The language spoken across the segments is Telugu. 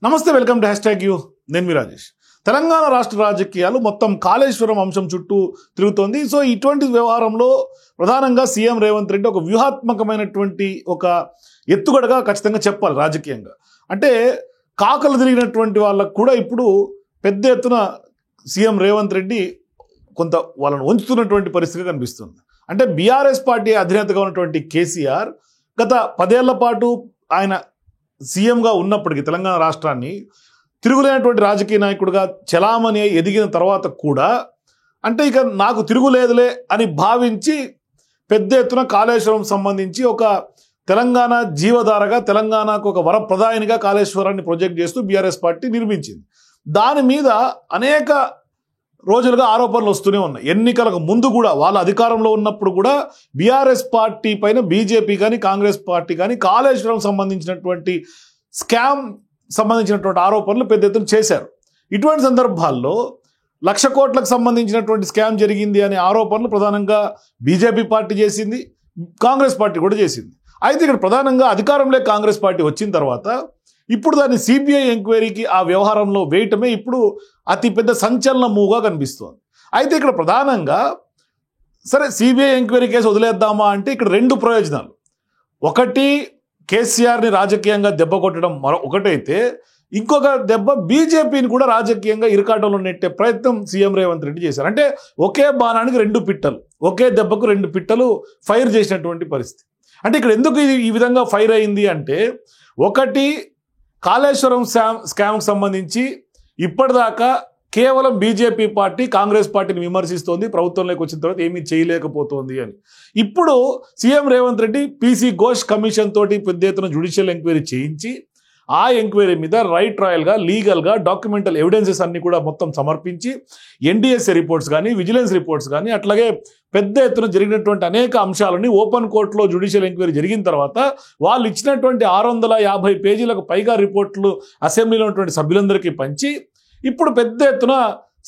నమస్తే, వెల్కమ్ టు #యూ. నేను మీ రాజేష్. తెలంగాణ రాష్ట్ర రాజకీయాలు మొత్తం కాళేశ్వరం అంశం చుట్టూ తిరుగుతోంది. సో ఇటువంటి వ్యవహారంలో ప్రధానంగా సీఎం రేవంత్ రెడ్డి ఒక వ్యూహాత్మకమైనటువంటి ఒక ఎత్తుగడగా ఖచ్చితంగా చెప్పాలి రాజకీయంగా. అంటే కాకలు తిరిగినటువంటి వాళ్ళకు కూడా ఇప్పుడు పెద్ద ఎత్తున సీఎం రేవంత్ రెడ్డి కొంత వాళ్ళను ఉంచుతున్నటువంటి పరిస్థితి కనిపిస్తుంది. అంటే బీఆర్ఎస్ పార్టీ అధినేతగా ఉన్నటువంటి కేసీఆర్ గత 10 ఏళ్ల పాటు ఆయన సీఎంగా ఉన్నప్పటికీ తెలంగాణ రాష్ట్రాన్ని తిరుగులేనటువంటి రాజకీయ నాయకుడిగా చలామణి ఎదిగిన తర్వాత కూడా అంటే ఇక నాకు తిరుగులేదులే అని భావించి పెద్ద ఎత్తున కాళేశ్వరం సంబంధించి ఒక తెలంగాణ జీవధారగా తెలంగాణకు ఒక వరప్రదాయనిగా కాళేశ్వరాన్ని ప్రొజెక్ట్ చేస్తూ బీఆర్ఎస్ పార్టీ నిర్మించింది. దాని మీద అనేక రోజులుగా ఆరోపణలు వస్తూనే ఉన్నాయి. ఎన్నికలకు ముందు కూడా వాళ్ళ అధికారంలో ఉన్నప్పుడు కూడా బీఆర్ఎస్ పార్టీ పైన బీజేపీ కానీ కాంగ్రెస్ పార్టీ కానీ కాళేశ్వరం సంబంధించినటువంటి స్కామ్ సంబంధించినటువంటి ఆరోపణలు పెద్ద ఎత్తున చేశారు. ఇటువంటి సందర్భాల్లో 1,00,000 కోట్లకు సంబంధించినటువంటి స్కామ్ జరిగింది అనే ఆరోపణలు ప్రధానంగా బీజేపీ పార్టీ చేసింది, కాంగ్రెస్ పార్టీ కూడా చేసింది. అయితే ఇక్కడ ప్రధానంగా అధికారంలో కాంగ్రెస్ పార్టీ వచ్చిన తర్వాత ఇప్పుడు దాన్ని సిబిఐ ఎంక్వైరీకి ఆ వ్యవహారంలో వేయటమే ఇప్పుడు అతిపెద్ద సంచలన మూవ్గా కనిపిస్తోంది. అయితే ఇక్కడ ప్రధానంగా సరే సిబిఐ ఎంక్వైరీ కేసు వదిలేద్దామా అంటే ఇక్కడ 2 ప్రయోజనాలు. ఒకటి కేసీఆర్ని రాజకీయంగా దెబ్బ కొట్టడం ఒకటైతే, ఇంకొక దెబ్బ బీజేపీని కూడా రాజకీయంగా ఇరకాటంలో నెట్టే ప్రయత్నం సీఎం రేవంత్ రెడ్డి చేశారు. అంటే ఒకే బాణానికి 2 పిట్టలు, ఒకే దెబ్బకు 2 పిట్టలు ఫైర్ చేసినటువంటి పరిస్థితి. అంటే ఇక్కడ ఎందుకు ఈ విధంగా ఫైర్ అయింది అంటే, ఒకటి కాళేశ్వరం స్కామ్కి సంబంధించి ఇప్పటిదాకా కేవలం బీజేపీ పార్టీ కాంగ్రెస్ పార్టీని విమర్శిస్తోంది, ప్రభుత్వంలోకి వచ్చిన తర్వాత ఏమీ చేయలేకపోతోంది అని. ఇప్పుడు CM Revanth Reddy PC Ghosh commission తోటి పెద్ద ఎత్తున జ్యుడిషియల్ ఎంక్వైరీ చేయించి ఆ ఎంక్వైరీ మీద రైట్ రాయల్గా లీగల్గా డాక్యుమెంటల్ ఎవిడెన్సెస్ అన్ని కూడా మొత్తం సమర్పించి ఎన్డీఎస్ఏ రిపోర్ట్స్ కానీ విజిలెన్స్ రిపోర్ట్స్ కానీ అట్లాగే పెద్ద ఎత్తున జరిగినటువంటి అనేక అంశాలని ఓపెన్ కోర్టులో జ్యుడిషియల్ ఎంక్వైరీ జరిగిన తర్వాత వాళ్ళు ఇచ్చినటువంటి 650 పేజీలకు పైగా రిపోర్ట్లు అసెంబ్లీలో ఉన్నటువంటి సభ్యులందరికీ పంచి ఇప్పుడు పెద్ద ఎత్తున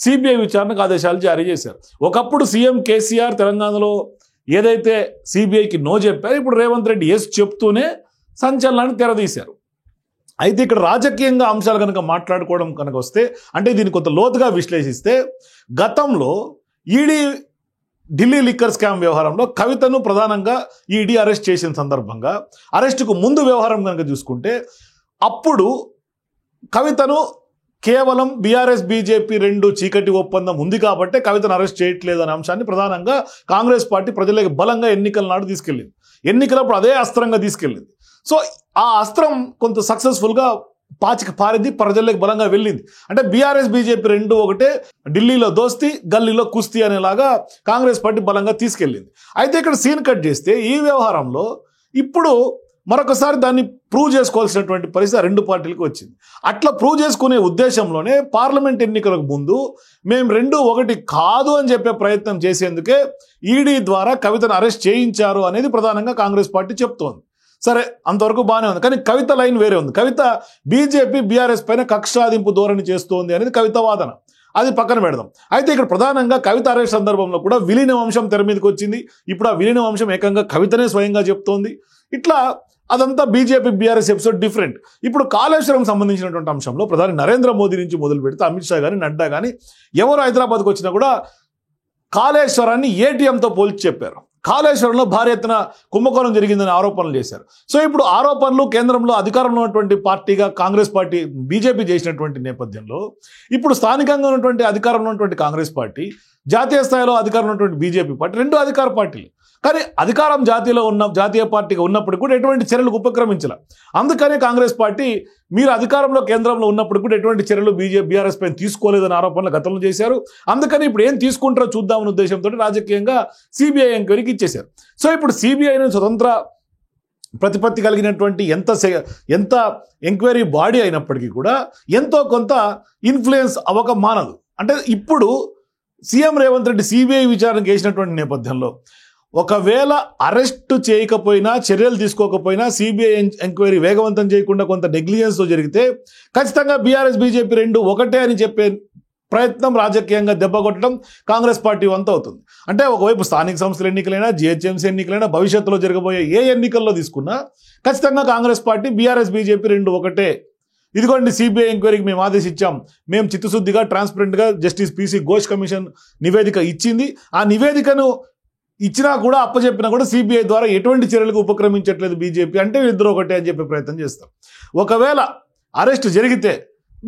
సిబిఐ విచారణకు ఆదేశాలు జారీ చేశారు. ఒకప్పుడు సీఎం కేసీఆర్ తెలంగాణలో ఏదైతే సిబిఐకి నో చెప్పారో ఇప్పుడు రేవంత్ రెడ్డి ఎస్ చెప్తూనే సంచలనాన్ని తెరదీశారు. అయితే ఇక్కడ రాజకీయంగా అంశాలు కనుక మాట్లాడుకోవడం కనుక వస్తే, అంటే దీన్ని కొంత లోతుగా విశ్లేషిస్తే, గతంలో ఈడీ ఢిల్లీ లిక్కర్ స్కామ్ వ్యవహారంలో కవితను ప్రధానంగా ఈడీ అరెస్ట్ చేసిన సందర్భంగా అరెస్టుకు ముందు వ్యవహారం కనుక చూసుకుంటే అప్పుడు కవితను కేవలం బీఆర్ఎస్ బీజేపీ 2 చీకటి ఒప్పందం ఉంది కాబట్టి కవితను అరెస్ట్ చేయట్లేదు అనే అంశాన్ని ప్రధానంగా కాంగ్రెస్ పార్టీ ప్రజలకు బలంగా ఎన్నికల నాడు తీసుకెళ్ళింది. ఎన్నికలప్పుడు అదే అస్త్రంగా తీసుకెళ్ళింది. సో ఆ అస్త్రం కొంత సక్సెస్ఫుల్గా పారింది, ప్రజలకు బలంగా వెళ్ళింది. అంటే బీఆర్ఎస్ బీజేపీ 2 ఒకటే, ఢిల్లీలో దోస్తీ గల్లీలో కుస్తీ అనేలాగా కాంగ్రెస్ పార్టీ బలంగా తీసుకెళ్ళింది. అయితే ఇక్కడ సీన్ కట్ చేస్తే ఈ వ్యవహారంలో ఇప్పుడు మరొకసారి దాన్ని ప్రూవ్ చేసుకోవాల్సినటువంటి పరిస్థితి 2 పార్టీలకు వచ్చింది. అట్లా ప్రూవ్ చేసుకునే ఉద్దేశంలోనే పార్లమెంట్ ఎన్నికలకు ముందు మేము 2 ఒకటి కాదు అని చెప్పే ప్రయత్నం చేసేందుకే ఈడీ ద్వారా కవితను అరెస్ట్ చేయించారు అనేది ప్రధానంగా కాంగ్రెస్ పార్టీ చెప్తోంది. సరే, అంతవరకు బాగానే ఉంది. కానీ కవిత లైన్ వేరే ఉంది. కవిత బీజేపీ బీఆర్ఎస్ పైన కక్షాదింపు ధోరణి చేస్తోంది అనేది కవిత వాదన. అది పక్కన పెడదాం. అయితే ఇక్కడ ప్రధానంగా కవిత అరెస్ట్ సందర్భంలో కూడా విలీన అంశం తెర మీదకి వచ్చింది. ఇప్పుడు ఆ విలీన అంశం ఏకంగా కవితనే స్వయంగా చెప్తోంది. ఇట్లా అదంతా బీజేపీ బీఆర్ఎస్ ఎపిసోడ్ డిఫరెంట్. ఇప్పుడు కాళేశ్వరం సంబంధించినటువంటి అంశంలో ప్రధాని నరేంద్ర మోదీ నుంచి మొదలు పెడితే అమిత్ షా కానీ నడ్డా కానీ ఎవరు హైదరాబాద్కి వచ్చినా కూడా కాళేశ్వరాన్ని ఏటీఎంతో పోల్చి చెప్పారు. కాళేశ్వరంలో భారీ ఎత్తున కుంభకోణం జరిగిందని ఆరోపణలు చేశారు. సో ఇప్పుడు ఆరోపణలు కేంద్రంలో అధికారంలో ఉన్నటువంటి పార్టీగా కాంగ్రెస్ పార్టీ బీజేపీ చేసినటువంటి నేపథ్యంలో ఇప్పుడు స్థానికంగా ఉన్నటువంటి అధికారంలో ఉన్నటువంటి కాంగ్రెస్ పార్టీ, జాతీయ స్థాయిలో అధికారంలో ఉన్నటువంటి బీజేపీ పార్టీ 2 అధికార పార్టీలు. కానీ అధికారం జాతీయ పార్టీగా ఉన్నప్పుడు కూడా ఎటువంటి చర్యలకు ఉపక్రమించాల. అందుకనే కాంగ్రెస్ పార్టీ మీరు అధికారంలో కేంద్రంలో ఉన్నప్పుడు కూడా ఎటువంటి చర్యలు బీఆర్ఎస్ పైన తీసుకోలేదని ఆరోపణలు గతంలో చేశారు. అందుకని ఇప్పుడు ఏం తీసుకుంటారో చూద్దామనే ఉద్దేశంతో రాజకీయంగా సిబిఐ ఎంక్వైరీకి ఇచ్చేశారు. సో ఇప్పుడు సిబిఐని స్వతంత్ర ప్రతిపత్తి కలిగినటువంటి ఎంత ఎంక్వైరీ బాడీ అయినప్పటికీ కూడా ఎంతో కొంత ఇన్ఫ్లుయెన్స్ అవ్వక మానదు. అంటే ఇప్పుడు సీఎం రేవంత్ రెడ్డి సిబిఐ విచారణ చేసినటువంటి నేపథ్యంలో ఒకవేళ అరెస్ట్ చేయకపోయినా, చర్యలు తీసుకోకపోయినా, సిబిఐ ఎంక్వైరీ వేగవంతం చేయకుండా కొంత నెగ్లిజెన్స్తో జరిగితే ఖచ్చితంగా బీఆర్ఎస్ బీజేపీ 2 ఒకటే అని చెప్పే ప్రయత్నం రాజకీయంగా దెబ్బ కొట్టడం కాంగ్రెస్ పార్టీ వంత అవుతుంది. అంటే ఒకవైపు స్థానిక సంస్థల ఎన్నికలైనా, జిహెచ్ఎంసీ ఎన్నికలైనా, భవిష్యత్తులో జరగబోయే ఏ ఎన్నికల్లో తీసుకున్నా ఖచ్చితంగా కాంగ్రెస్ పార్టీ బీఆర్ఎస్ బీజేపీ 2 ఒకటే ఇదిగోండి సిబిఐ ఎంక్వైరీకి మేము ఆదేశించాం, మేము చిత్తశుద్ధిగా ట్రాన్స్పరెంట్గా జస్టిస్ పిసి ఘోష్ కమిషన్ నివేదిక ఇచ్చింది, ఆ నివేదికను ఇచ్చినా కూడా అప్పచెప్పినా కూడా సిబిఐ ద్వారా ఎటువంటి చర్యలకు ఉపక్రమించట్లేదు బీజేపీ అంటే ఇద్దరు ఒకటే అని చెప్పే ప్రయత్నం చేస్తాం. ఒకవేళ అరెస్ట్ జరిగితే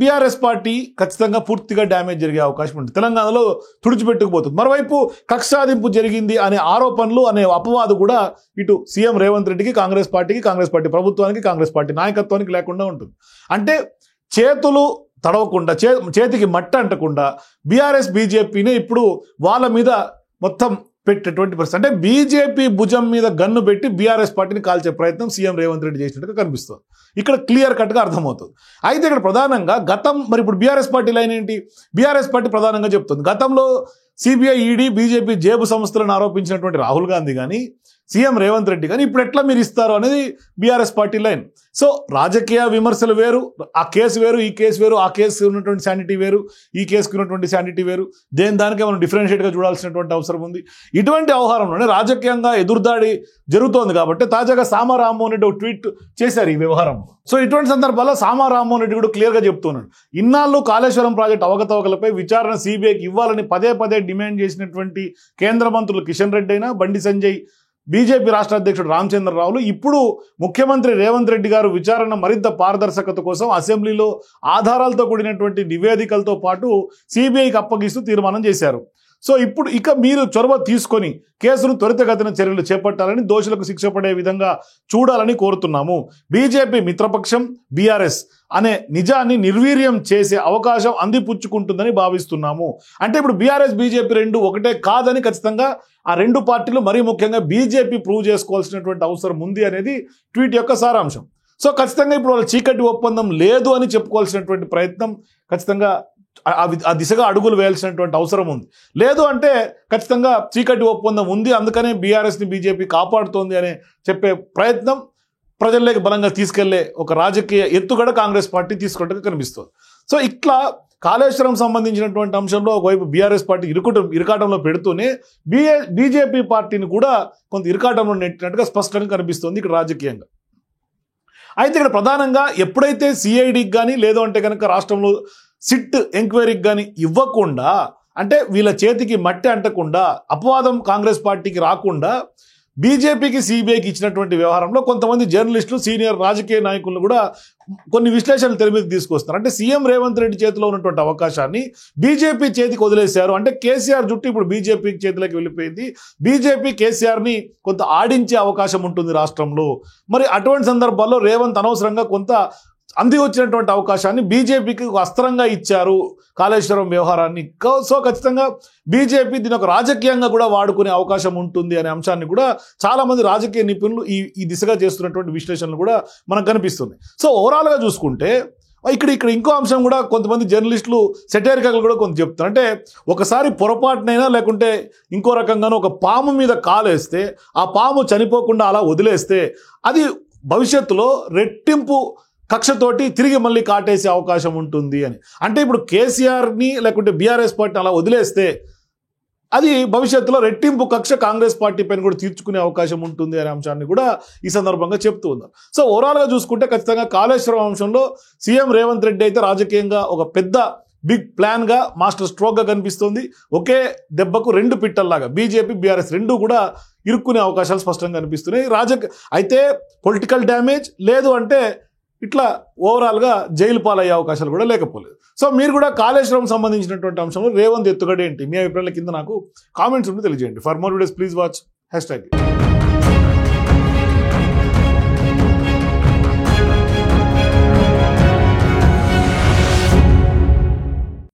బీఆర్ఎస్ పార్టీ ఖచ్చితంగా పూర్తిగా డ్యామేజ్ జరిగే అవకాశం ఉంటుంది, తెలంగాణలో తుడిచిపెట్టుకుపోతుంది. మరోవైపు కక్ష సాధింపు జరిగింది అనే ఆరోపణలు అనే అపవాదు కూడా ఇటు సీఎం రేవంత్ రెడ్డికి, కాంగ్రెస్ పార్టీకి, కాంగ్రెస్ పార్టీ ప్రభుత్వానికి, కాంగ్రెస్ పార్టీ నాయకత్వానికి లేకుండా ఉంటుంది. అంటే చేతులు తడవకుండా, చేతికి మట్ట అంటకుండా బీఆర్ఎస్ బీజేపీనే ఇప్పుడు వాళ్ళ మీద మొత్తం పెట్టేటువంటి పరిస్థితి. అంటే బీజేపీ భుజం మీద గన్ను పెట్టి బీఆర్ఎస్ పార్టీని కాల్చే ప్రయత్నం సీఎం రేవంత్ రెడ్డి చేసినట్టుగా కనిపిస్తుంది. ఇక్కడ క్లియర్ కట్గా అర్థమవుతుంది. అయితే ఇక్కడ ప్రధానంగా మరి ఇప్పుడు బీఆర్ఎస్ పార్టీ లైన్ ఏంటి? బీఆర్ఎస్ పార్టీ ప్రధానంగా చెప్తుంది, గతంలో సిబిఐ, ఈడీ, బీజేపీ జేబు సంస్థలను ఆరోపించినటువంటి రాహుల్ గాంధీ కానీ సీఎం రేవంత్ రెడ్డి కానీ ఇప్పుడు ఎట్లా మీరు ఇస్తారు అనేది బీఆర్ఎస్ పార్టీ లైన్. సో రాజకీయ విమర్శలు వేరు, ఆ కేసు వేరు, ఈ కేసు వేరు, ఆ కేసు ఉన్నటువంటి శానిటీ వేరు, ఈ కేసుకు ఉన్నటువంటి శానిటీ వేరు, దానికే మనం డిఫరెన్షియేట్గా చూడాల్సినటువంటి అవసరం ఉంది. ఇటువంటి వ్యవహారంలోనే రాజకీయంగా ఎదురుదాడి జరుగుతోంది కాబట్టి తాజాగా సామా రామ్మోహన్ రెడ్డి ఒక ట్వీట్ చేశారు ఈ వ్యవహారం. సో ఇటువంటి సందర్భాల్లో సామా రామ్మోహన్ రెడ్డి కూడా క్లియర్గా చెప్తున్నాడు, ఇన్నాళ్ళు కాళేశ్వరం ప్రాజెక్టు అవకతవకలపై విచారణ సిబిఐకి ఇవ్వాలని పదే పదే డిమాండ్ చేసినటువంటి కేంద్ర మంత్రులు కిషన్ రెడ్డి అయినా, బండి సంజయ్, బీజేపీ రాష్ట్ర అధ్యక్షుడు రామచంద్రరావులు ఇప్పుడు ముఖ్యమంత్రి రేవంత్ రెడ్డి గారు విచారణ మరింత పారదర్శకత కోసం అసెంబ్లీలో ఆధారాలతో కూడినటువంటి నివేదికలతో పాటు సిబిఐకి అప్పగిస్తూ తీర్మానం చేశారు. సో ఇప్పుడు ఇక మీరు చొరవ తీసుకొని కేసును త్వరితగతిన చర్యలు చేపట్టాలని, దోషులకు శిక్ష పడే విధంగా చూడాలని కోరుతున్నాము. బీజేపీ మిత్రపక్షం బీఆర్ఎస్ అనే నిజాన్ని నిర్వీర్యం చేసే అవకాశం అందిపుచ్చుకుంటుందని భావిస్తున్నాము. అంటే ఇప్పుడు బీఆర్ఎస్ బీజేపీ రెండు ఒకటే కాదని ఖచ్చితంగా ఆ రెండు పార్టీలు, మరీ ముఖ్యంగా బీజేపీ ప్రూవ్ చేసుకోవాల్సినటువంటి అవసరం ఉంది అనేది ట్వీట్ యొక్క సారాంశం. సో ఖచ్చితంగా ఇప్పుడు వాళ్ళ చీకటి ఒప్పందం లేదు అని చెప్పుకోవాల్సినటువంటి ప్రయత్నం ఖచ్చితంగా ఆ దిశగా అడుగులు వేయాల్సినటువంటి అవసరం ఉంది. లేదు అంటే ఖచ్చితంగా చీకటి ఒప్పందం ఉంది, అందుకనే బీఆర్ఎస్ని బీజేపీ కాపాడుతోంది అనే చెప్పే ప్రయత్నం ప్రజల్లోకి బలంగా తీసుకెళ్లే ఒక రాజకీయ ఎత్తుగడ కాంగ్రెస్ పార్టీ తీసుకున్నట్టుగా కనిపిస్తుంది. సో ఇట్లా కాళేశ్వరం సంబంధించినటువంటి అంశంలో ఒకవైపు బీఆర్ఎస్ పార్టీ ఇరకాటంలో పెడుతూనే బీజేపీ పార్టీని కూడా కొంత ఇరకాటంలో నెట్టినట్టుగా స్పష్టంగా కనిపిస్తుంది ఇక్కడ రాజకీయంగా. అయితే ఇక్కడ ప్రధానంగా ఎప్పుడైతే సిఐడికి కానీ లేదు అంటే కనుక రాష్ట్రంలో సిట్ ఎంక్వైరీకి కానీ ఇవ్వకుండా, అంటే వీళ్ళ చేతికి మట్టి అంటకుండా, అపవాదం కాంగ్రెస్ పార్టీకి రాకుండా బీజేపీకి సిబిఐకి ఇచ్చినటువంటి వ్యవహారంలో కొంతమంది జర్నలిస్టులు, సీనియర్ రాజకీయ నాయకులను కూడా కొన్ని విశ్లేషణలు తెర మీదకి తీసుకొస్తున్నారు. అంటే సీఎం రేవంత్ రెడ్డి చేతిలో ఉన్నటువంటి అవకాశాన్ని బీజేపీ చేతికి వదిలేశారు. అంటే కేసీఆర్ జుట్టు ఇప్పుడు బీజేపీ చేతిలోకి వెళ్ళిపోయింది, బీజేపీ కేసీఆర్ని కొంత ఆడించే అవకాశం ఉంటుంది రాష్ట్రంలో. మరి అటువంటి సందర్భాల్లో రేవంత్ అనవసరంగా కొంత అంది వచ్చినటువంటి అవకాశాన్ని బీజేపీకి అస్త్రంగా ఇచ్చారు కాళేశ్వరం వ్యవహారాన్ని. సో ఖచ్చితంగా బీజేపీ దీని ఒక రాజకీయంగా కూడా వాడుకునే అవకాశం ఉంటుంది అనే అంశాన్ని కూడా చాలామంది రాజకీయ నిపుణులు ఈ దిశగా చేస్తున్నటువంటి విశ్లేషణలు కూడా మనకు కనిపిస్తుంది. సో ఓవరాల్గా చూసుకుంటే ఇక్కడ ఇంకో అంశం కూడా కొంతమంది జర్నలిస్టులు సెటైరికల్ కూడా కొంత చెప్తున్నారు. అంటే ఒకసారి పొరపాటునైనా లేకుంటే ఇంకో రకంగానూ ఒక పాము మీద కాలేస్తే ఆ పాము చనిపోకుండా అలా వదిలేస్తే అది భవిష్యత్తులో రెట్టింపు కక్షతోటి తిరిగి మళ్ళీ కాటేసే అవకాశం ఉంటుంది అని. అంటే ఇప్పుడు కేసీఆర్ని లేకుంటే బీఆర్ఎస్ పార్టీ అలా వదిలేస్తే అది భవిష్యత్తులో రెట్టింపు కక్ష కాంగ్రెస్ పార్టీ పైన కూడా తీర్చుకునే అవకాశం ఉంటుంది అనే అంశాన్ని కూడా ఈ సందర్భంగా చెప్తూ ఉన్నారు. సో ఓవరాల్గా చూసుకుంటే ఖచ్చితంగా కాళేశ్వరం అంశంలో సీఎం రేవంత్ రెడ్డి అయితే రాజకీయంగా ఒక పెద్ద బిగ్ ప్లాన్గా, మాస్టర్ స్ట్రోక్గా కనిపిస్తుంది. ఒకే దెబ్బకు రెండు పిట్టల్లాగా బీజేపీ బీఆర్ఎస్ రెండు కూడా ఇరుక్కునే అవకాశాలు స్పష్టంగా కనిపిస్తున్నాయి. అయితే పొలిటికల్ డ్యామేజ్ లేదు అంటే ఇట్లా ఓవరాల్గా జైలు పాలయ్యే అవకాశాలు కూడా లేకపోలేదు. సో మీరు కూడా కాళేశ్వరం సంబంధించినటువంటి అంశంలో రేవంత్ ఎత్తుగడ ఏంటి, మీ అభిప్రాయాల కింద నాకు కామెంట్స్ ఉంటే తెలియజేయండి. For more videos please watch #.